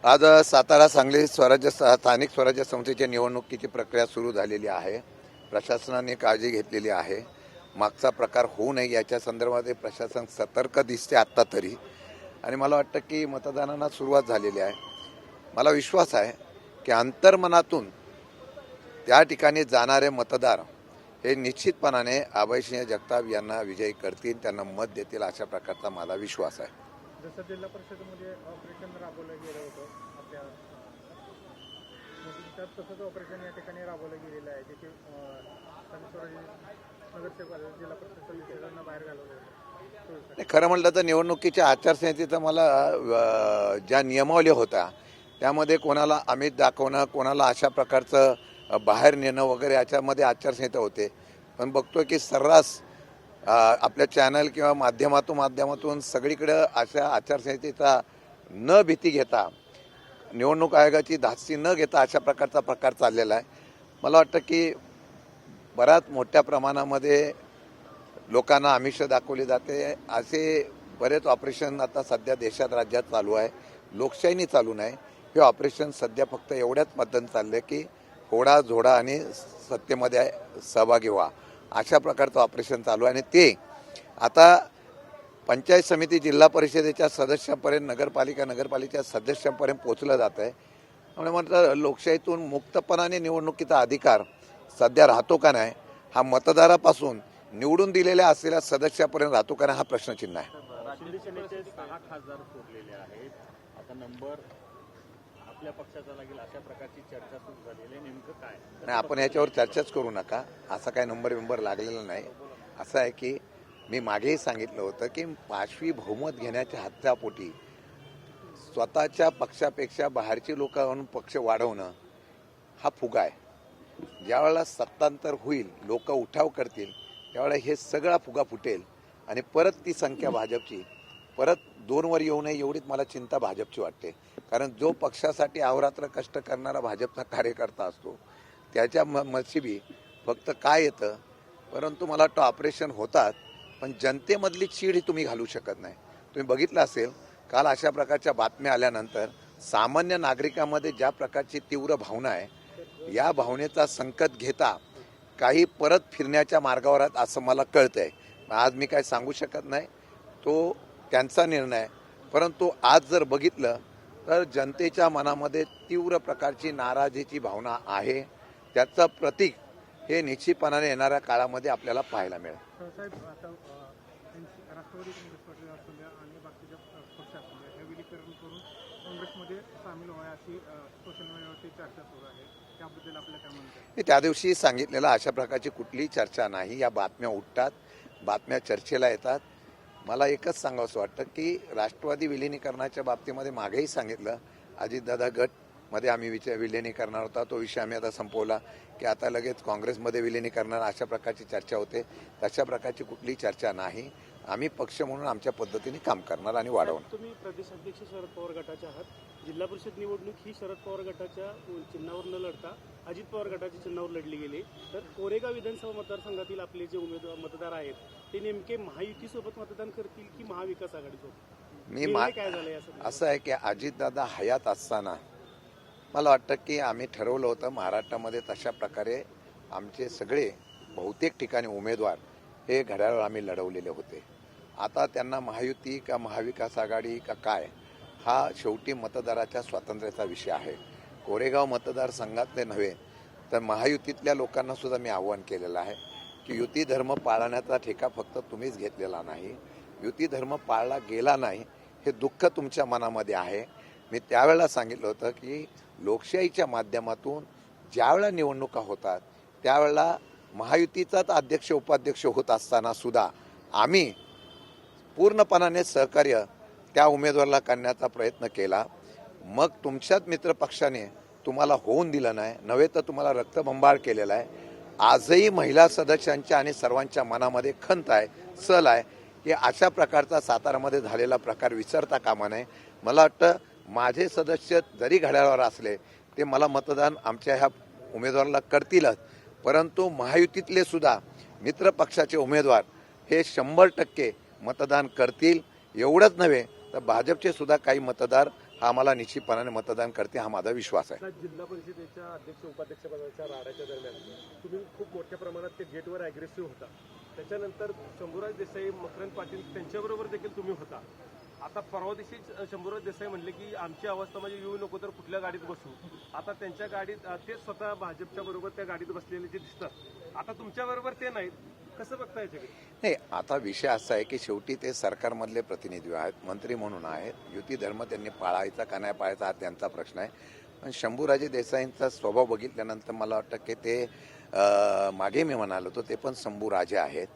आज सातारा सांगली स्थानिक स्वराज्य संस्थेच्या निवडणुकीची प्रक्रिया सुरू झालेली आहे. प्रशासनाने काळजी घेतलेली आहे. मागचा प्रकार होऊ नये याच्या संदर्भात प्रशासन सतर्क दिसते आत्ता तरी. आणि मला वाटतं की मतदानाला सुरुवात झालेली आहे. मला विश्वास आहे की अंतर्मनातून त्या ठिकाणी जाणारे मतदार हे निश्चितपणाने अभयसिंह जगताप यांना विजयी करतील, त्यांना मत देतील अशा प्रकारचा माझा विश्वास आहे. जसं जिल्हा परिषदेमध्ये ऑपरेशन राबवलं गेलं होतं आपल्या त्यात तसंच ऑपरेशन या ठिकाणी राबवलं गेलेलं आहे, जे की नगरसेवक जिल्हा परिषद सदस्यांना बाहेर घालवलं होतं. खरं म्हटलं तर निवडणुकीच्या आचारसंहितेचा मला ज्या नियमावली होत्या त्यामध्ये कोणाला आमिष दाखवणं, कोणाला अशा प्रकारचं बाहेर नेणं वगैरे याच्यामध्ये आचारसंहिता होते. पण बघतोय की सर्रास आपल्या चॅनल किंवा माध्यमातून सगळीकडं अशा आचारसंहितेचा न भीती घेता, निवडणूक आयोगाची धास्ती न घेता अशा प्रकारचा प्रकार चाललेला आहे. मला वाटतं की बऱ्याच मोठ्या प्रमाणामध्ये लोकांना आमिष दाखवली जाते. असे बरेच ऑपरेशन आता सध्या देशात राज्यात चालू आहे. लोकशाहीने चालू नाही. हे ऑपरेशन सध्या फक्त एवढ्याच पद्धतीने चाललं की होडा झोडा आणि सत्तेमध्ये सहभागी व्हा अशा प्रकारचं ऑपरेशन चालू आहे. आणि ते आता पंचायत समिती जिल्हा परिषदेच्या सदस्यांपर्यंत नगरपालिका सदस्यांपर्यंत पोचलं जात आहे. त्यामुळे म्हटलं लोकशाहीतून मुक्तपणाने निवडणुकीचा अधिकार सध्या राहतो का नाही, हा मतदारापासून निवडून दिलेल्या असलेल्या सदस्यापर्यंत राहतो का नाही हा प्रश्नचिन्ह आहे. राष्ट्रवादी सेनेचे 6 खासदार सोडलेले आहेत. आता नंबर आपल्या पक्षाचा लागेल अशा प्रकारची चर्चा सुरू झालेली आहे. नेमकं काय नाही, आपण याच्यावर चर्चाच करू नका. असा काय नंबर लागलेला नाही. असं आहे की मी मागेही सांगितलं होतं की 5वी बहुमत घेण्याच्या हत्यापोटी स्वतःच्या पक्षापेक्षा बाहेरची लोक आणून पक्ष वाढवणं हा फुगा आहे. ज्यावेळेला सत्तांतर होईल, लोक उठाव करतील, त्यावेळेला हे सगळा फुगा फुटेल आणि परत ती संख्या भाजपची परत 2 वर येऊ नये एवढीच मला चिंता भाजपची वाटते. कारण जो पक्षासाठी अहोरात्र कष्ट करणारा भाजपचा कार्यकर्ता असतो त्याच्या नशिबी फक्त काय येतं. परंतु मला वाटतं ऑपरेशन होतात, पण जनतेमधली चीड ही तुम्ही घालू शकत नाही. तुम्ही बघितलं असेल काल अशा प्रकारच्या बातम्या आल्यानंतर सामान्य नागरिकांमध्ये ज्या प्रकारची तीव्र भावना आहे, या भावनेचा संकट घेता काही परत फिरण्याच्या मार्गावर आहेत असं मला कळतंय. आज मी काय सांगू शकत नाही, तो त्यांचा निर्णय. परंतु आज जर बघितलं तर जनतेच्या मनामध्ये तीव्र प्रकारची नाराजीची भावना आहे. त्याचं प्रतीक हे निश्चितपणाने येणाऱ्या काळामध्ये आपल्याला पाहायला मिळेल. साहेब, आता राष्ट्रवादी काँग्रेस पार्टी असू द्या आणि बाकीच्या पक्ष असू द्या, हे विलीकरण करून काँग्रेसमध्ये सामील व्हाय अशी सोशल मीडियावरती चर्चा सुरू आहे. त्याबद्दल आपल्याला काय म्हणतात? त्या दिवशी सांगितलेलं अशा प्रकारची कुठलीही चर्चा नाही. या बातम्या उठतात, बातम्या चर्चेला येतात. मला एकच सांगावंसं वाटतं की राष्ट्रवादी विलिनीकरणाच्या बाबतीमध्ये मागेही सांगितलं, अजितदादा गटमध्ये आम्ही विलिनी करणार होता, तो विषय आम्ही आता संपवला की आता लगेच काँग्रेसमध्ये विलिनी करणार अशा प्रकारची चर्चा होते. तशा प्रकारची कुठलीही चर्चा नाही. आम्ही पक्ष म्हणून आमच्या पद्धतीने काम करणार आणि वाढवणार. तुम्ही प्रदेशाध्यक्ष शरद पवार गटाचे आहात. जिल्हा परिषद निवडणूक ही शरद पवार गटाच्या चिन्हावर न लढता अजित पवार गटाच्या चिन्हावर लढली गेली. तर कोरेगाव विधानसभा मतदारसंघातील आपले जे मतदार आहेत ते नेमके महायुतीसोबत मतदान करतील की महाविकास आघाडीसोबत? मी काय झालं यासाठी? असं आहे की अजितदादा हयात असताना मला वाटतं की आम्ही ठरवलं होतं महाराष्ट्रामध्ये तशा प्रकारे आमचे सगळे बहुतेक ठिकाणी उमेदवार हे घड्याळावर आम्ही लढवलेले होते. आता त्यांना महायुती का महाविकास आघाडी का काय, हा शेवटी मतदाराच्या स्वातंत्र्याचा विषय आहे. कोरेगाव मतदारसंघातले नव्हे तर महायुतीतल्या लोकांना सुद्धा मी आव्हान केलेलं आहे की युती धर्म पाळण्याचा ठेका फक्त तुम्हीच घेतलेला नाही, युती धर्म पाळला गेला नाही हे दुःख तुमच्या मनामध्ये आहे. मी त्यावेळेला सांगितलं होतं की लोकशाहीच्या माध्यमातून ज्यावेळेला निवडणुका होतात त्यावेळेला महायुतीचाच अध्यक्ष उपाध्यक्ष होत असताना सुद्धा आम्ही पूर्णपणाने सहकार्य त्या उमेदवाराला करण्याचा प्रयत्न केला. मग तुमच्याच मित्रपक्षाने तुम्हाला होऊन दिलं नाही, नव्हे तर तुम्हाला रक्तबंबाळ केलेला आहे. आजही महिला सदस्यांच्या आणि सर्वांच्या मनामध्ये खंत आहे, सल आहे की अशा प्रकारचा सातारामध्ये झालेला प्रकार विसरता कामा नये. मला वाटतं माझे सदस्य जरी घड्याळावर असले ते मला मतदान आमच्या ह्या उमेदवाराला करतीलच, परंतु महायुतीतले सुद्धा मित्रपक्षाचे उमेदवार हे 100% मतदान करतील. एवढंच नव्हे तर भाजपचे सुद्धा काही मतदार हा आम्हाला निश्चितपणाने मतदान करते, हा माझा विश्वास आहे. जिल्हा परिषदेच्या अध्यक्ष उपाध्यक्षपदाच्या राड्याच्या दरम्यान तुम्ही खूप मोठ्या प्रमाणात ते गेटवर अग्रेसिव्ह होता. त्याच्यानंतर शंभूराज देसाई, मकरंद पाटील त्यांच्याबरोबर देखील तुम्ही होता. आता परवा दिवशी शंभूराज देसाई म्हणले की आमची अवस्था म्हणजे येऊ नको तर कुठल्या गाडीत बसू. आता त्यांच्या गाडीत ते स्वतः भाजपच्या बरोबर त्या गाडीत बसलेले जे दिसतात, आता तुमच्या बरोबर ते नाहीत. कसं बघता याच्याकडे? नाही, आता विषय असा आहे की शेवटी ते सरकारमधले प्रतिनिधी आहेत, मंत्री म्हणून आहेत. युती धर्म त्यांनी पाळायचा का नाही पाळायचा हा त्यांचा प्रश्न आहे. पण शंभूराजे देसाईंचा स्वभाव बघितल्यानंतर मला वाटतं की ते मागे मी म्हणालो होतो ते पण शंभूराजे आहेत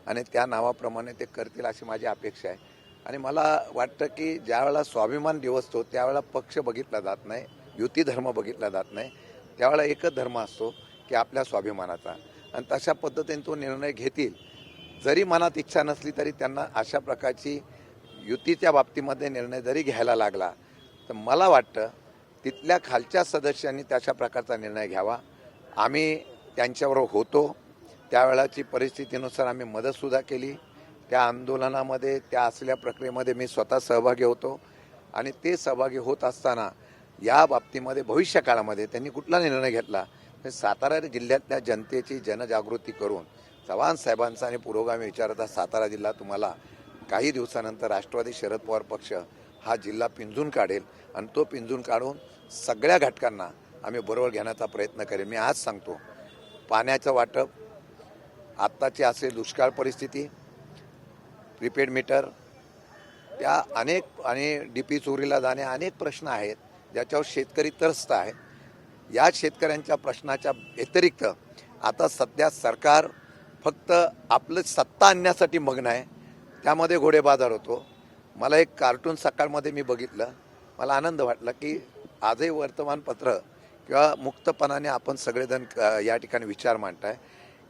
आणि त्या नावाप्रमाणे ते करतील अशी माझी अपेक्षा आहे. आणि मला वाटतं की ज्यावेळेला स्वाभिमान दिवसतो त्यावेळेला पक्ष बघितला जात नाही, युती धर्म बघितला जात नाही. त्यावेळेला एकच धर्म असतो की आपल्या स्वाभिमानाचा, आणि तशा पद्धतीने तो निर्णय घेतील. जरी मनात इच्छा नसली तरी त्यांना अशा प्रकारची युतीच्या बाबतीमध्ये निर्णय जरी घ्यायला लागला तर मला वाटतं तिथल्या खालच्या सदस्यांनी तशा प्रकारचा निर्णय घ्यावा. आम्ही त्यांच्याबरोबर होतो, त्यावेळाची परिस्थितीनुसार आम्ही मदतसुद्धा केली. त्या आंदोलनामध्ये, त्या असलेल्या प्रक्रियेमध्ये मी स्वतः सहभागी होतो आणि ते सहभागी होत असताना या बाबतीमध्ये भविष्य काळामध्ये त्यांनी कुठला निर्णय घेतला तर सातारा जिल्ह्यातल्या जनतेची जनजागृती करून चव्हाण साहेबांचा आणि पुरोगामी विचाराचा सातारा जिल्हा तुम्हाला काही दिवसानंतर राष्ट्रवादी शरद पवार पक्ष हा जिल्हा पिंजून काढेल आणि तो पिंजून काढून सगळ्या घटकांना आम्ही बरोबर घेण्याचा प्रयत्न करेल. मी आज सांगतो, पाण्याचं वाटप, आत्ताची असे दुष्काळ परिस्थिती, प्रीपेड मीटर, त्या अनेक आणि डीपी चोरीला जाणे अनेक प्रश्न आहेत ज्याच्यावर शेतकरी त्रस्त आहे. या शेतकऱ्यांच्या प्रश्नाच्या व्यतिरिक्त आता सध्या सरकार फक्त आपलं सत्ता आणण्यासाठी मग्न आहे, त्यामध्ये घोडेबाजार होतो. मला एक कार्टून सकाळमध्ये मी बघितलं, मला आनंद वाटला की आजही वर्तमानपत्र किंवा मुक्तपणाने आपण सगळेजण या ठिकाणी विचार मांडताय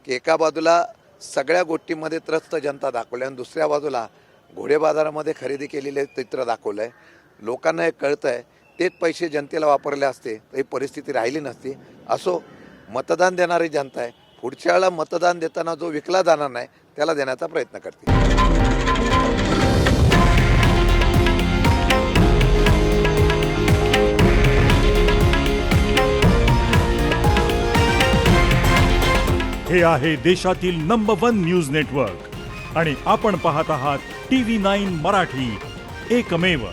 की एका बाजूला सगळ्या गोष्टींमध्ये त्रस्त जनता दाखवली आणि दुसऱ्या बाजूला घोडेबाजारामध्ये खरेदी केलेले चित्र दाखवलं आहे. लोकांना हे कळतं आहे तेच पैसे जनतेला वापरले असते तर ही परिस्थिती राहिली नसती. असो, मतदान देणारी जनता आहे, पुढच्या वेळेला मतदान देताना जो विकला जाणार नाही त्याला देण्याचा प्रयत्न करते. हे आहे देशातील नंबर 1 न्यूज नेटवर्क आणि आपण पाहत आहात TV9 मराठी, एकमेव.